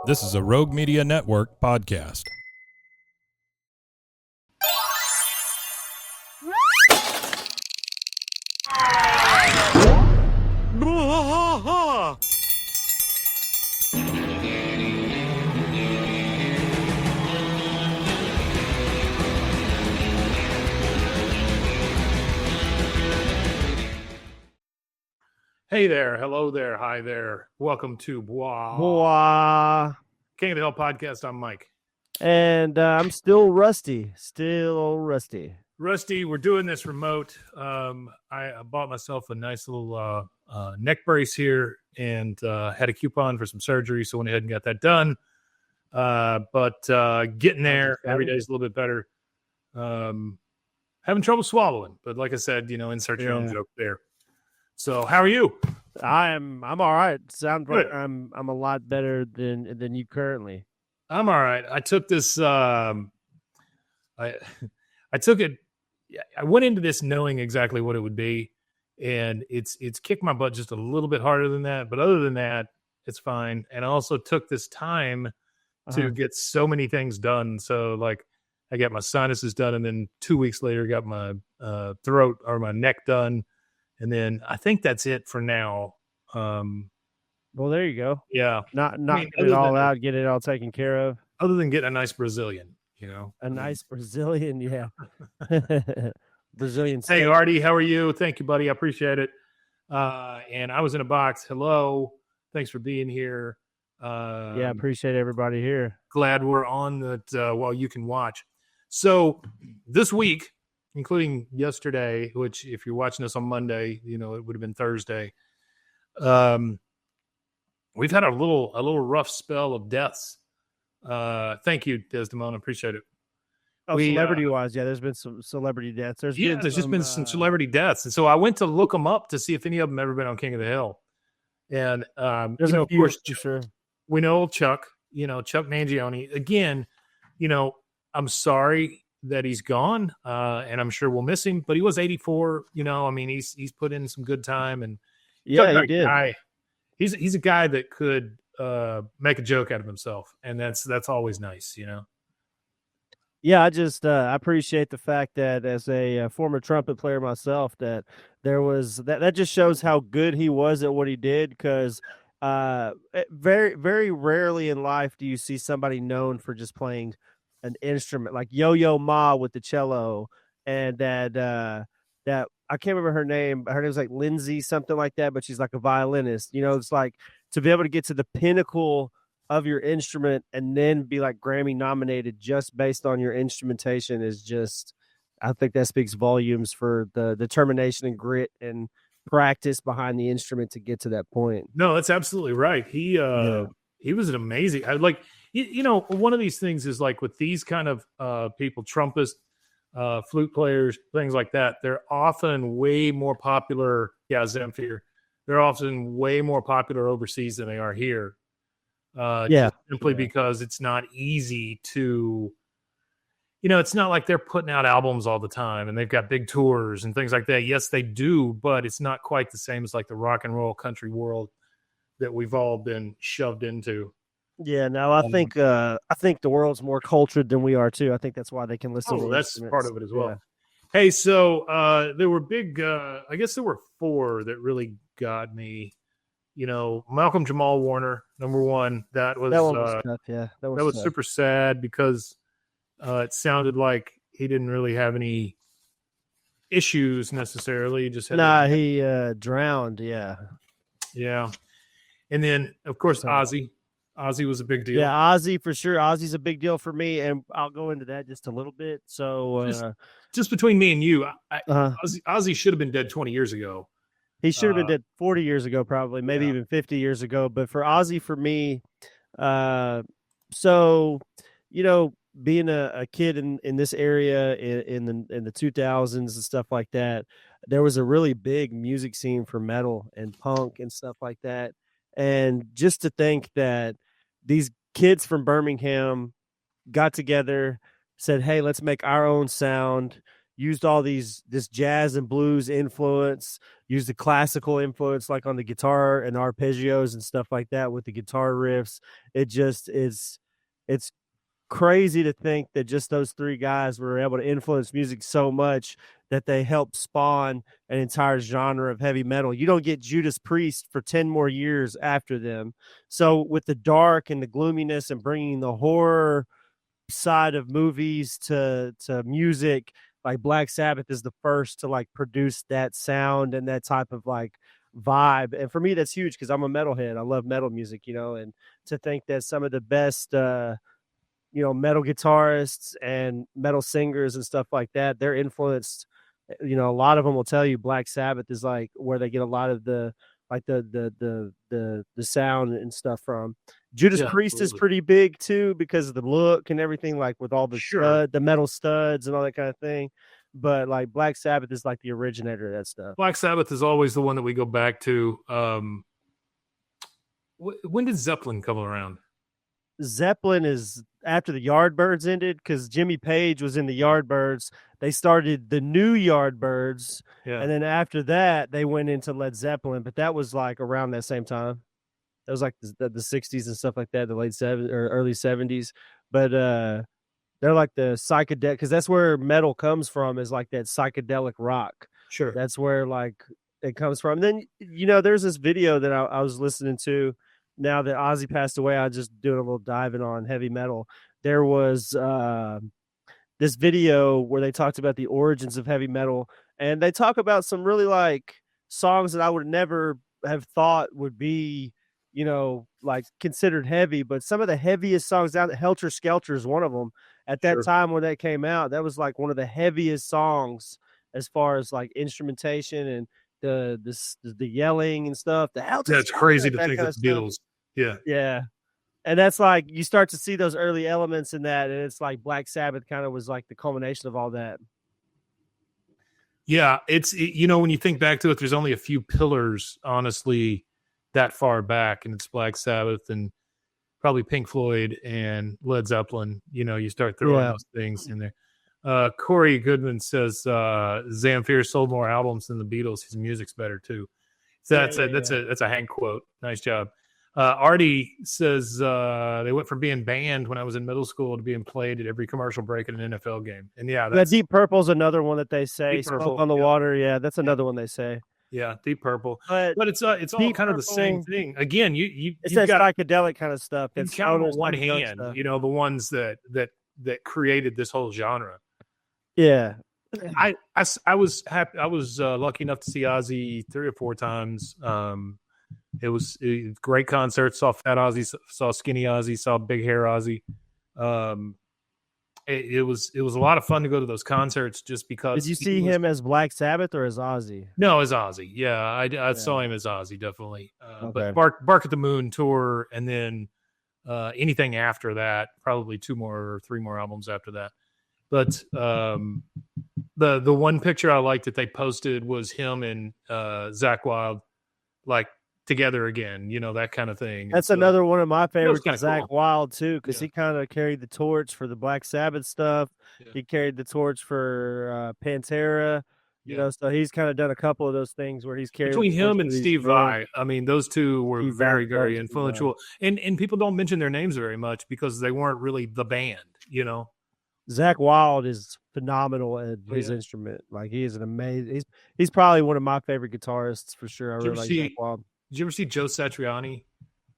This is a Rogue Media Network podcast. Hey there, hello there, hi there. Welcome to Bwaaa. Bwaaa. King of the Hill podcast. I'm Mike. And I'm still rusty. Rusty, we're doing this remote. I bought myself a nice little neck brace here and had a coupon for some surgery, so went ahead and got that done. But getting there, every day is a little bit better. Having trouble swallowing, but like I said, insert your own joke there. So, how are you? I'm all right. Sounds like I'm a lot better than you currently. I'm all right. I took this. I took it. I went into this knowing exactly what it would be, and it's kicked my butt just a little bit harder than that. But other than that, it's fine. And I also took this time to get so many things done. So, like, I got my sinuses done, and then 2 weeks later, got my throat or my neck done. And then I think that's it for now. Well, there you go. Yeah. Get it all out, get it all taken care of. Other than getting a nice Brazilian, A nice Brazilian, yeah. Brazilian steak. Hey, Artie, how are you? Thank you, buddy. I appreciate it. And I was in a box. Hello. Thanks for being here. Yeah, appreciate everybody here. Glad we're on that while you can watch. So this week, including yesterday, which if you're watching this on Monday, it would have been Thursday. We've had a little rough spell of deaths. Thank you, Desdemona. Appreciate it. Celebrity-wise, there's been some celebrity deaths. There's just been some celebrity deaths. And so I went to look them up to see if any of them ever been on King of the Hill. And, there's a few, of course, sure. We know Chuck, Chuck Mangione. Again, I'm sorry that he's gone, and I'm sure we'll miss him, but he was 84. He's put in some good time, and he did. He's a guy that could make a joke out of himself, and that's always nice, Yeah, I just I appreciate the fact that as a former trumpet player myself, that there was that just shows how good he was at what he did. Because very, very rarely in life do you see somebody known for just playing an instrument like Yo-Yo Ma with the cello, and that I can't remember her name. Her name was like Lindsay, something like that, but she's like a violinist. It's like to be able to get to the pinnacle of your instrument and then be like Grammy nominated just based on your instrumentation is just, I think that speaks volumes for the determination and grit and practice behind the instrument to get to that point. No, that's absolutely right. He was an amazing, one of these things is like with these kind of people, trumpets, flute players, things like that, they're often way more popular. Yeah, Zemfir. They're often way more popular overseas than they are here. Simply because it's not easy to, it's not like they're putting out albums all the time and they've got big tours and things like that. Yes, they do, but it's not quite the same as like the rock and roll country world that we've all been shoved into. Yeah, no, I think the world's more cultured than we are too. I think that's why they can listen to that's instruments. Part of it as well. Yeah. Hey, so there were big I guess there were 4 that really got me. Malcolm Jamal Warner, number 1. That was tough, yeah. That was tough. super sad because it sounded like he didn't really have any issues necessarily. He just had he drowned, yeah. Yeah. And then of course Ozzy. Ozzy was a big deal. Yeah, Ozzy for sure. Ozzy's a big deal for me, and I'll go into that just a little bit. So just between me and you, Ozzy should have been dead 20 years ago. He should have been dead 40 years ago, probably, maybe even 50 years ago. But for Ozzy, for me, being a kid in this area in the 2000s and stuff like that, there was a really big music scene for metal and punk and stuff like that. And just to think that these kids from Birmingham got together, said, hey, let's make our own sound. used all this jazz and blues influence, used the classical influence like on the guitar and arpeggios and stuff like that with the guitar riffs. It just is it's crazy to think that just those three guys were able to influence music so much that they helped spawn an entire genre of heavy metal. You don't get Judas Priest for 10 more years after them. So with the dark and the gloominess and bringing the horror side of movies to music, like Black Sabbath is the first to like produce that sound and that type of like vibe. And for me that's huge because I'm a metalhead. I love metal music, and to think that some of the best metal guitarists and metal singers and stuff like that, they're influenced. A lot of them will tell you Black Sabbath is like where they get a lot of the like the sound and stuff from. Judas Priest absolutely. is pretty big too because of the look and everything, like with all the the metal studs and all that kind of thing. But like Black Sabbath is like the originator of that stuff. Black Sabbath is always the one that we go back to. When did Zeppelin come around? Zeppelin is after the Yardbirds ended because Jimmy Page was in the Yardbirds. They started the new Yardbirds, and then after that they went into Led Zeppelin. But that was like around that same time. That was like the 60s and stuff like that, the late 70s or early 70s. But they're like the psychedelic because that's where metal comes from, is like that psychedelic rock. Sure, that's where like it comes from. And then there's this video that I was listening to. Now that Ozzy passed away, I just doing a little diving on heavy metal. There was this video where they talked about the origins of heavy metal, and they talk about some really like songs that I would never have thought would be, like considered heavy, but some of the heaviest songs out. Helter Skelter is one of them. At that time when that came out, that was like one of the heaviest songs as far as like instrumentation and the yelling and stuff. That's crazy to think of the Beatles. Yeah. And that's like you start to see those early elements in that, and it's like Black Sabbath kind of was like the culmination of all that. Yeah, it's when you think back to it, there's only a few pillars, honestly, that far back, and it's Black Sabbath and probably Pink Floyd and Led Zeppelin. You start throwing those things in there. Corey Goodman says Zamfir sold more albums than the Beatles. His music's better too. So that's a Hank quote. Nice job. Artie says they went from being banned when I was in middle school to being played at every commercial break in an NFL game. And that's Deep Purple's another one that they say. Smoke on the Water. Yeah, that's another one they say. Yeah, Deep Purple. But it's all kind of the same thing. Again, it's that psychedelic kind of stuff. It's count on one hand. The ones that created this whole genre. Yeah. I was happy. I was lucky enough to see Ozzy 3 or 4 times. It was great concerts. Saw Fat Ozzy, saw Skinny Ozzy, saw Big Hair Ozzy. It was a lot of fun to go to those concerts just because. Did you see him as Black Sabbath or as Ozzy? No, as Ozzy. Yeah, I saw him as Ozzy, definitely. But Bark at the Moon tour, and then anything after that, probably 2 more or 3 more albums after that. But the one picture I liked that they posted was him and Zakk Wylde, like together again, that kind of thing. That's another one of my favorites, Zakk Wylde too, because he kind of carried the torch for the Black Sabbath stuff. He carried the torch for Pantera. So he's kind of done a couple of those things where he's carried between him and Steve Vai. I mean, those two were very, very influential, and people don't mention their names very much because they weren't really the band. Zakk Wylde is phenomenal at his instrument. Like he is an amazing. He's probably one of my favorite guitarists for sure. I really like Zakk Wylde. Did you ever see Joe Satriani?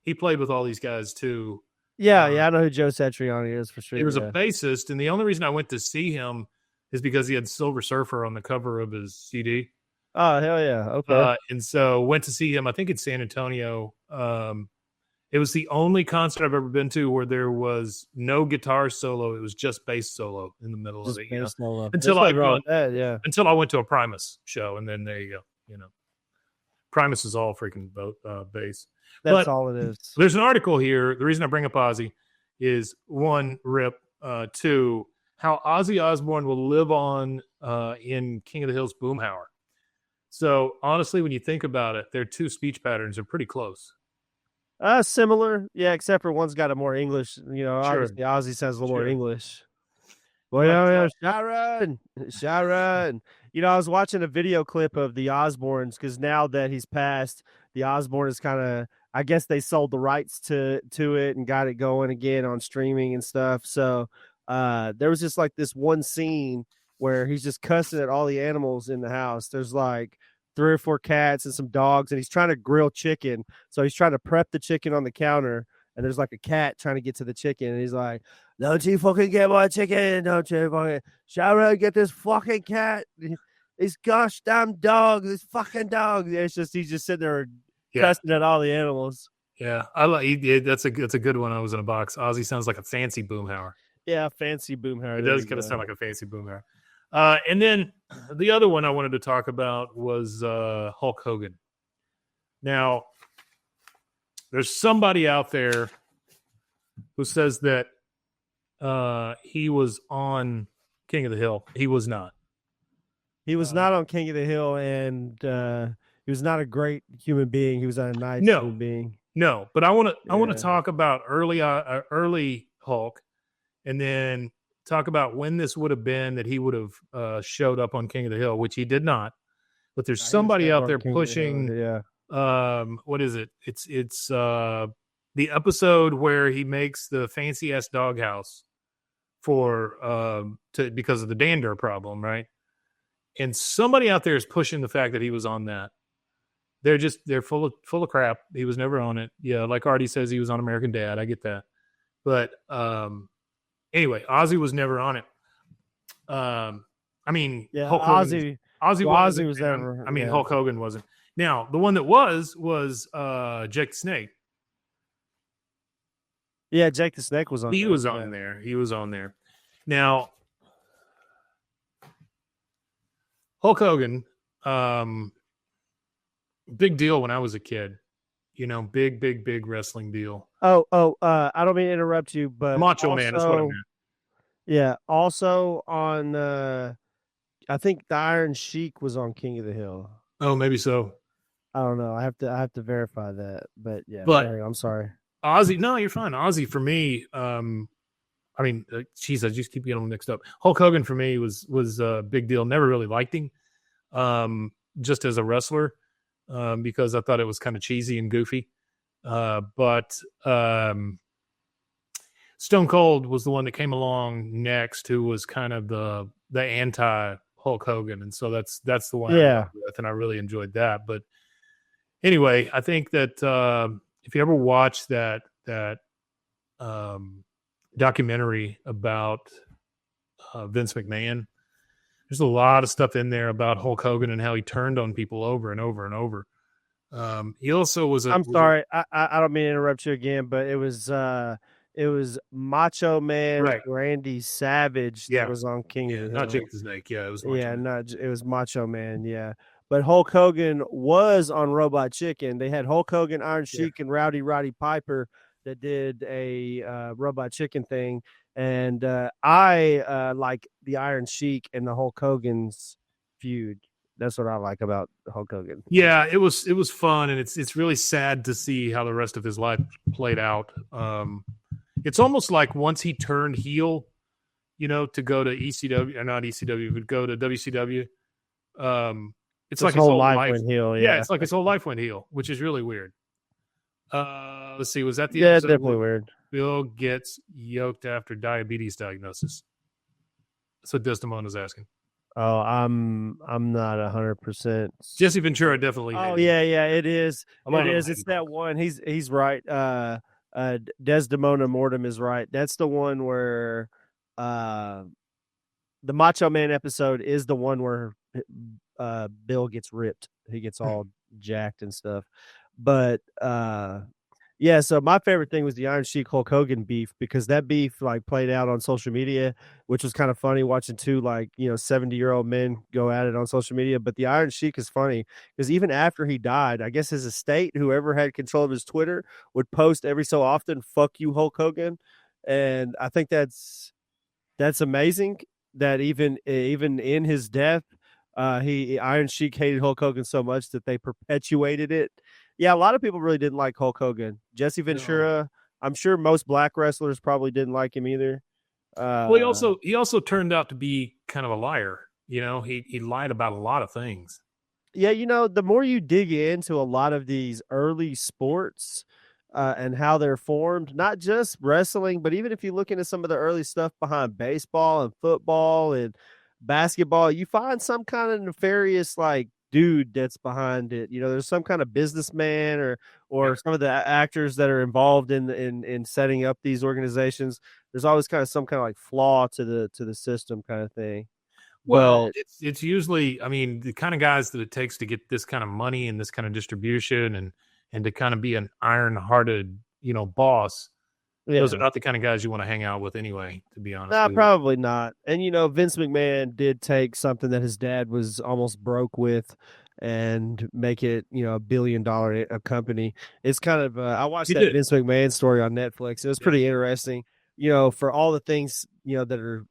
He played with all these guys too. Yeah, I know who Joe Satriani is for sure. He was a bassist, and the only reason I went to see him is because he had Silver Surfer on the cover of his CD. Oh, hell yeah. Okay. And so went to see him, I think in San Antonio. It was the only concert I've ever been to where there was no guitar solo. It was just bass solo in the middle of it. Until I went to a Primus show, and then there you go. Primus is all freaking bass. That's all it is. There's an article here. The reason I bring up Ozzy is 1, Rip, 2, how Ozzy Osbourne will live on in King of the Hills Boomhauer. So honestly, when you think about it, their 2 speech patterns are pretty close. Similar, yeah, except for one's got a more English. Obviously Ozzy sounds a little more English. Well, But yeah, Sharon, Sharon. I was watching a video clip of the Osbournes because now that he's passed, the Osbournes kind of, I guess they sold the rights to it and got it going again on streaming and stuff. So there was just like this one scene where he's just cussing at all the animals in the house. There's like 3 or 4 cats and some dogs, and he's trying to grill chicken. So he's trying to prep the chicken on the counter, and there's like a cat trying to get to the chicken, and he's like, "Don't you fucking get my chicken? Don't you fucking Sharon, get this fucking cat? This gosh damn dog, this fucking dog." It's just he's just sitting there cussing at all the animals. Yeah, I like that's a good one. I was in a box. Ozzy sounds like a fancy boomhauer. Yeah, fancy boomhauer. It does kind of sound like a fancy boomhauer. And then the other one I wanted to talk about was Hulk Hogan. Now, there's somebody out there who says that he was on King of the Hill. He was not. He was not on King of the Hill, and he was not a great human being. He was not a nice human being. No, but I want to talk about early Hulk, and then talk about when this would have been that he would have showed up on King of the Hill, which he did not. But there's somebody out there pushing. What is it? It's the episode where he makes the fancy ass doghouse for because of the dander problem, right? And somebody out there is pushing the fact that he was on that. They're full of crap. He was never on it. Yeah, like Artie says, he was on American Dad. I get that, but anyway, Ozzy was never on it. I mean, Hulk Hogan, Ozzy was never. I mean, Hulk Hogan wasn't. Now, the one that was Jake the Snake. Yeah, Jake the Snake was on. He was on there. He was on there. Now, Hulk Hogan, big deal when I was a kid. Big wrestling deal. I don't mean to interrupt you, but Macho Man is what I meant. Yeah. Also on, I think the Iron Sheik was on King of the Hill. Oh, maybe so. I don't know. I have to verify that. But yeah. I'm sorry. Ozzy, no, you're fine. Ozzy for me. I mean, I just keep getting them mixed up. Hulk Hogan for me was a big deal. Never really liked him, just as a wrestler, because I thought it was kind of cheesy and goofy. But Stone Cold was the one that came along next, who was kind of the anti Hulk Hogan, and so that's the one I went with, and I really enjoyed that. But anyway, I think that if you ever watch that documentary about Vince McMahon, there's a lot of stuff in there about Hulk Hogan and how he turned on people over and over and over. He also was I'm sorry, I don't mean to interrupt you again, but it was Macho Man, right. Randy Savage that was on King of the Hill. Not Jake the Snake. Yeah, it was Macho Man. It was Macho Man, yeah. But Hulk Hogan was on Robot Chicken. They had Hulk Hogan, Iron Sheik, and Rowdy Roddy Piper that did a Robot Chicken thing. And I like the Iron Sheik and the Hulk Hogan's feud. That's what I like about Hulk Hogan. Yeah, it was fun, and it's really sad to see how the rest of his life played out. It's almost like once he turned heel, to go to ECW, or not ECW, but go to WCW. It's like his whole life went heel. Yeah, it's like his whole life went heel, which is really weird. Let's see, was that the episode? Yeah, definitely weird. Bill gets yoked after diabetes diagnosis. That's what Desdemona's asking. Oh, I'm not 100%. Jesse Ventura definitely. Oh yeah, it is. It is. It's that one. He's right. Desdemona Mortem is right. That's the one where the Macho Man episode is the one where Bill gets ripped. He gets all jacked and stuff. But yeah, so my favorite thing was the Iron Sheik Hulk Hogan beef, because that beef like played out on social media, which was kind of funny watching two 70-year-old men go at it on social media. But the Iron Sheik is funny because even after he died, I guess his estate, whoever had control of his Twitter, would post every so often, "Fuck you, Hulk Hogan." And I think that's amazing that even in his death, Iron Sheik hated Hulk Hogan so much that they perpetuated it. Yeah, a lot of people really didn't like Hulk Hogan. Jesse Ventura, I'm sure most black wrestlers probably didn't like him either. Well, Uh, he also turned out to be kind of a liar. You know, he lied about a lot of things. Yeah, the more you dig into a lot of these early sports and how they're formed, not just wrestling, but even if you look into some of the early stuff behind baseball and football and basketball, you find some kind of nefarious like dude that's behind it. There's some kind of businessman or Yep. some of the actors that are involved in setting up these organizations. There's always kind of some kind of like flaw to the system kind of thing. Well, But it's usually, I mean, the kind of guys that it takes to get this kind of money and this kind of distribution and to kind of be an iron-hearted, boss. Those are yeah. not the kind of guys you want to hang out with anyway, to be honest Nah, with you. probably not. And Vince McMahon did take something that his dad was almost broke with and make it, $1 billion a company. It's kind of I watched He that did. Vince McMahon story on Netflix. It was Yeah. pretty interesting. For all the things, that are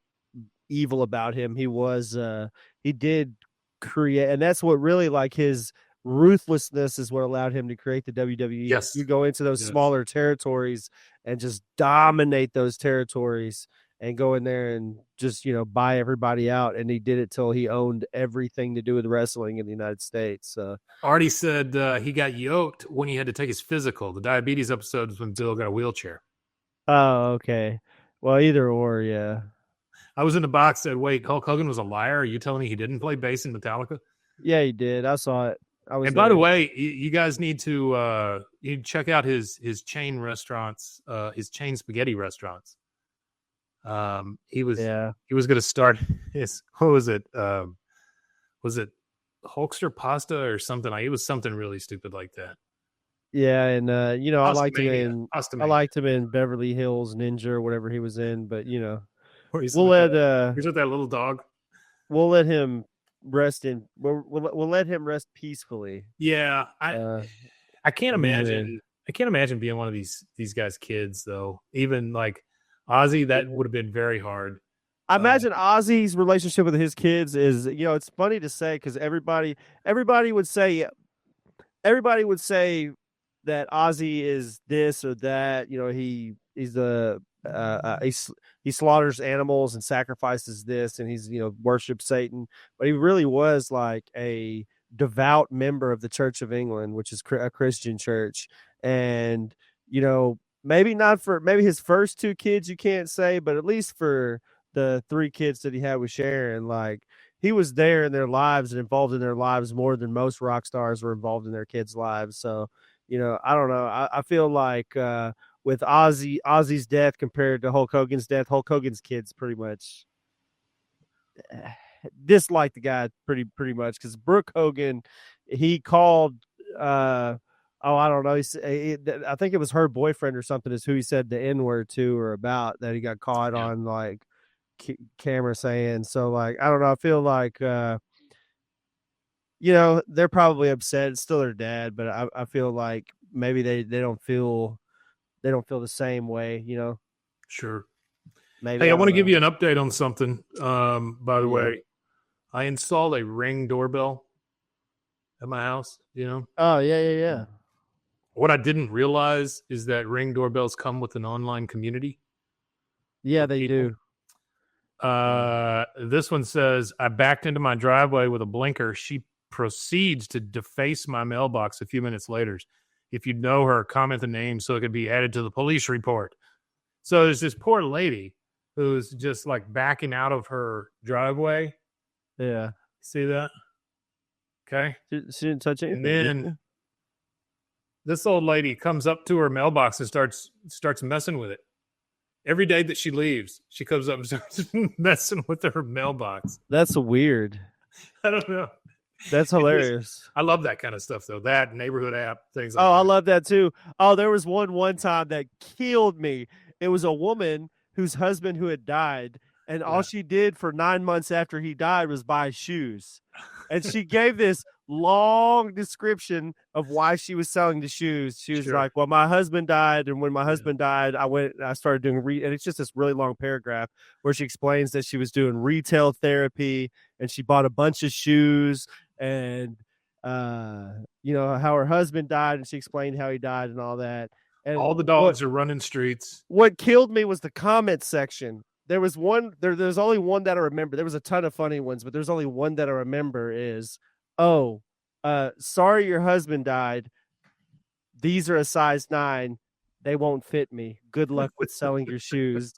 evil about him. He did create, and that's what really like his ruthlessness is what allowed him to create the WWE. You Yes. go into those Yes. smaller territories and just dominate those territories and go in there and just buy everybody out, and he did it till he owned everything to do with wrestling in the United States. Artie said he got yoked when he had to take his physical. The diabetes episode is when Bill got a wheelchair. Oh, okay. Well, either or, yeah. I was in the box, said, wait, Hulk Hogan was a liar? Are you telling me he didn't play bass in Metallica? Yeah, he did. I saw it. I was And by there. the way, you guys need to check out his chain restaurants, his chain spaghetti restaurants. He was Yeah. he was going to start his, what was it? Was it Hulkster pasta or something? It was something really stupid like that. Yeah, and Pastamania. I Pastamania. liked him in Beverly Hills Ninja or whatever he was in, but Where he's we'll with let that he's with that little dog. him rest in we'll let him rest peacefully. Yeah, Uh I can't when he's in. imagine. I can't imagine being one of these guys' kids though. Even like Ozzy, that Yeah. would have been very hard. I Uh, imagine Ozzy's relationship with his kids is, it's funny to say because everybody would say everybody would say that Ozzy is this or that. He's a he slaughters animals and sacrifices this, and he's worships Satan. But he really was like a devout member of the Church of England, which is a Christian church. And maybe not for maybe his first two kids, you can't say, but at least for the three kids that he had with Sharon, like he was there in their lives and involved in their lives more than most rock stars were involved in their kids' lives. So, I don't know. I feel like with Ozzy's death compared to Hulk Hogan's death, Hulk Hogan's kids pretty much disliked the guy pretty much because Brooke Hogan, he called I don't know. I think it was her boyfriend or something is who he said the N word to or about that he got caught yeah, on like camera saying. So like I don't know. I feel like they're probably upset. It's still their dad, but I feel like maybe they don't feel the same way. sure. Maybe Hey, I I want don't to give know. you an update on something. By the Yeah. way, I installed a Ring doorbell at my house. Oh yeah, yeah, yeah. What I didn't realize is that Ring doorbells come with an online community Yeah, of they people. do. Yeah. This one says, I backed into my driveway with a blinker. She proceeds to deface my mailbox a few minutes later. If you know her, comment the name so it could be added to the police report. So there's this poor lady who's just like backing out of her driveway. Yeah. See that? Okay. She didn't touch And anything, did then she? this old lady comes up to her mailbox and starts messing with it. Every day that she leaves, she comes up and starts messing with her mailbox. That's weird. I don't know. That's hilarious. I love that kind of stuff though. That neighborhood app, things like Oh, I that. love that too. Oh, there was one time that killed me. It was a woman whose husband who had died, and all Yeah. she did for 9 months after he died was buy shoes. And she gave this long description of why she was selling the shoes. She was Sure. like, "Well, my husband died, and when my husband died, I started doing and it's just this really long paragraph where she explains that she was doing retail therapy and she bought a bunch of shoes and how her husband died, and she explained how he died and all that. And All the dogs are running streets. what killed me was the comment section. there was one. There's only one that I remember. There was a ton of funny ones, but there's only one that I remember. Is oh, sorry your husband died. These are a size 9. They won't fit me. Good luck with selling your shoes.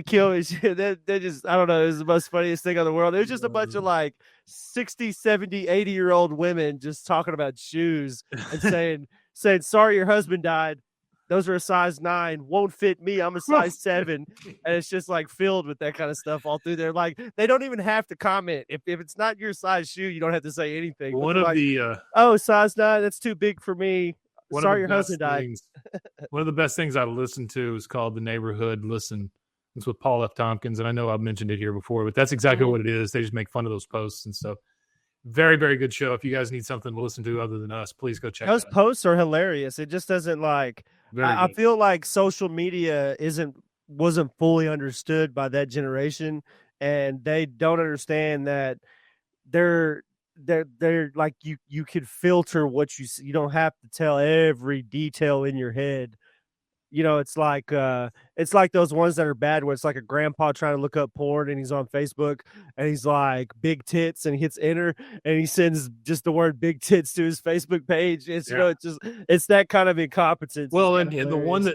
Kill me. They just, I don't know. It was the most funniest thing in the world. It was just a bunch of like 60, 70, 80-year-old women just talking about shoes and saying, sorry, your husband died. Those are a size 9. Won't fit me. I'm a size 7. And it's just like filled with that kind of stuff all through there. Like they don't even have to comment. If it's not your size shoe, you don't have to say anything. One of like, the oh, size 9, that's too big for me. one Sorry, of your the best husband died. things. One of the best things I listen to is called The Neighborhood Listen. It's with Paul F. Tompkins, and I know I've mentioned it here before, but that's exactly what it is. They just make fun of those posts and stuff. Very, very good show. If you guys need something to listen to other than us, please go check Those it out. posts are hilarious. It just doesn't like. I feel like social media wasn't fully understood by that generation, and they don't understand that they're like you could filter what you see. You don't have to tell every detail in your head. It's like those ones that are bad where it's like a grandpa trying to look up porn and he's on Facebook and he's like big tits and he hits enter and he sends just the word big tits to his Facebook page. It's it's that kind of incompetence. Well, and the ones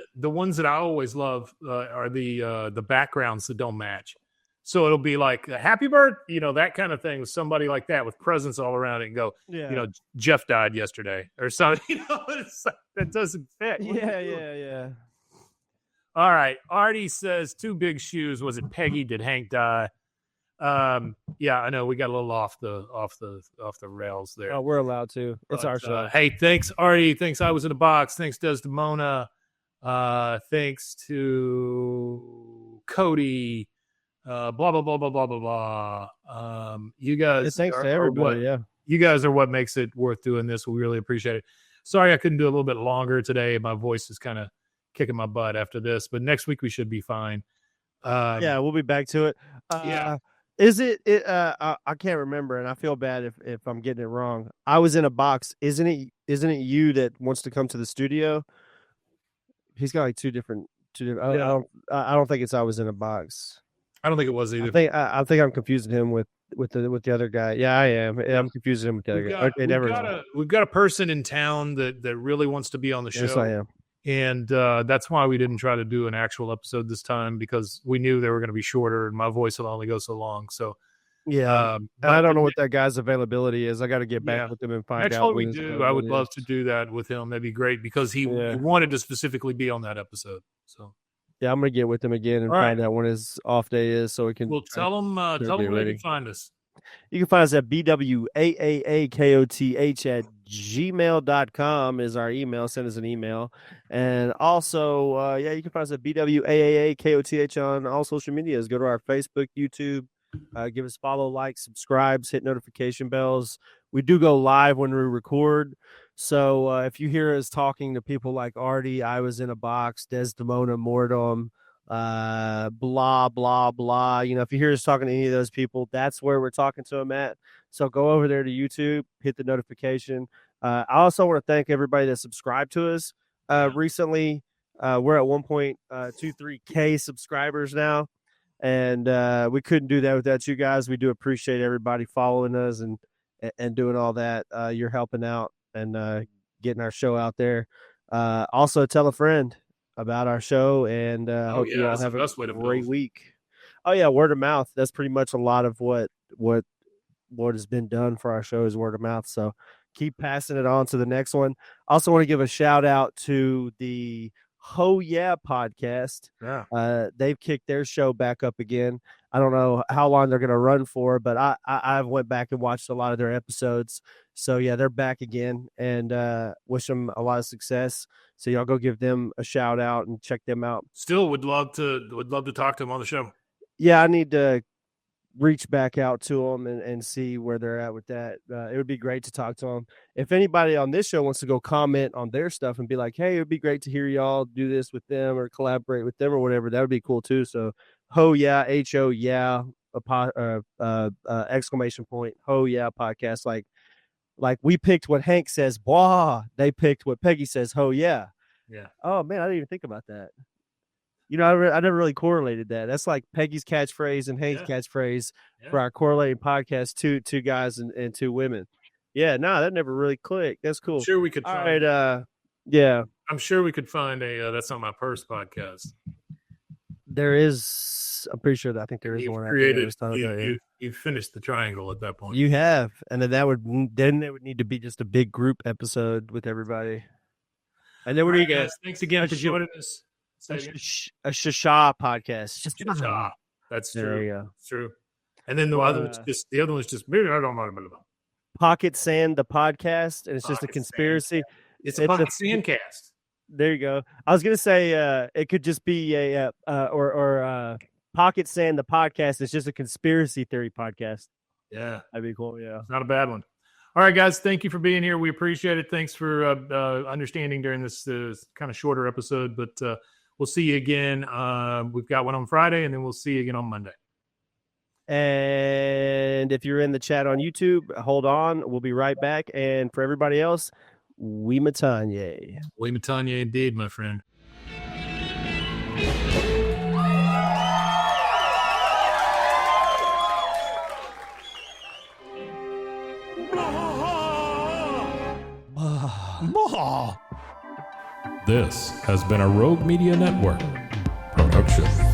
that I always love are the backgrounds that don't match. So it'll be like a happy birthday, that kind of thing with somebody like that with presents all around it and go, Jeff died yesterday or something, that doesn't fit. Yeah. All right. Artie says 2 big shoes. Was it Peggy? Did Hank die? Yeah, I know we got a little off the rails there. Oh, we're allowed to. It's our show. Hey, thanks, Artie. Thanks, I was in a box. Thanks, Desdemona. Thanks to Cody. Blah blah blah blah blah blah blah. You guys, thanks to everybody. You guys are what makes it worth doing this. We really appreciate it. Sorry, I couldn't do a little bit longer today. My voice is kind of kicking my butt after this, but next week we should be fine. We'll be back to it. Is it I can't remember, and I feel bad if I'm getting it wrong. I was in a box. Isn't it you that wants to come to the studio? He's got like two different. I don't think it's I was in a box. I don't think it was either. I think I'm confusing him with the other guy. Yeah, I am. I'm confusing him with the other guy. Okay, we've got a person in town that really wants to be on the show. Yes, I am. And that's why we didn't try to do an actual episode this time, because we knew they were going to be shorter and my voice will only go so long. So, I don't know what that guy's availability is. I got to get back with him and find out. Next time we do, I would love to do that with him. That'd be great because he wanted to specifically be on that episode. So, yeah, I'm going to get with him again and find out when his off day is so we can. We'll tell him where they can find us. You can find us at bwaakoth@gmail.com is our email. Send us an email. And also, you can find us at bwaakoth on all social medias. Go to our Facebook, YouTube. Give us follow, like, subscribes, hit notification bells. We do go live when we record. So if you hear us talking to people like Artie, I was in a box, Desdemona Mortem, blah blah blah, if you hear us talking to any of those people, that's where we're talking to them at. So go over there to YouTube, hit the notification. I also want to thank everybody that subscribed to us recently. We're at 1.23k subscribers now, and we couldn't do that without you guys. We do appreciate everybody following us and doing all that. You're helping out and getting our show out there. Also tell a friend about our show, and hope you all have a great week. Oh yeah, word of mouth. That's pretty much a lot of what has been done for our show is word of mouth. So keep passing it on to the next one. Also want to give a shout out to the Ho Yeah podcast. Yeah. They've kicked their show back up again. I don't know how long they're going to run for, but I went back and watched a lot of their episodes. So yeah, they're back again, and wish them a lot of success. So y'all go give them a shout out and check them out. Still would love to talk to them on the show. Yeah, I need to reach back out to them and see where they're at with that. It would be great to talk to them. If anybody on this show wants to go comment on their stuff and be like, hey, it would be great to hear y'all do this with them or collaborate with them or whatever, that would be cool too. So Ho Yeah, Ho Yeah, exclamation point, Ho Yeah podcast. Like we picked what Hank says, Bwaaa. They picked what Peggy says, Ho Yeah. Yeah. Oh man, I didn't even think about that. I never really correlated that. That's like Peggy's catchphrase and Hank's catchphrase for our correlating podcast, two guys and two women. Yeah, no, that never really clicked. That's cool. I'm sure we could find yeah. I'm sure we could find a That's Not My Purse podcast. There is, I'm pretty sure that I think there is You've one. Created, you finished the triangle at that point. You have, and then it would need to be just a big group episode with everybody. And then what do you guys? Thanks again for joining us. A Shasha podcast. Shasha. That's true. There you go. It's true. And then the other one's just Pocket Sand, the podcast, and it's just a conspiracy. It's a Pocket Sand cast. There you go. I was gonna say it could just be a Pocket Sand, the podcast. It's just a conspiracy theory podcast. Yeah, that'd be cool. Yeah, it's not a bad one. All right, guys, thank you for being here. We appreciate it. Thanks for understanding during this kind of shorter episode, but we'll see you again. We've got one on Friday, and then we'll see you again on Monday. And if you're in the chat on YouTube, hold on. We'll be right back. And for everybody else, we Matanye. We Matanye indeed, my friend. This has been a Rogue Media Network production.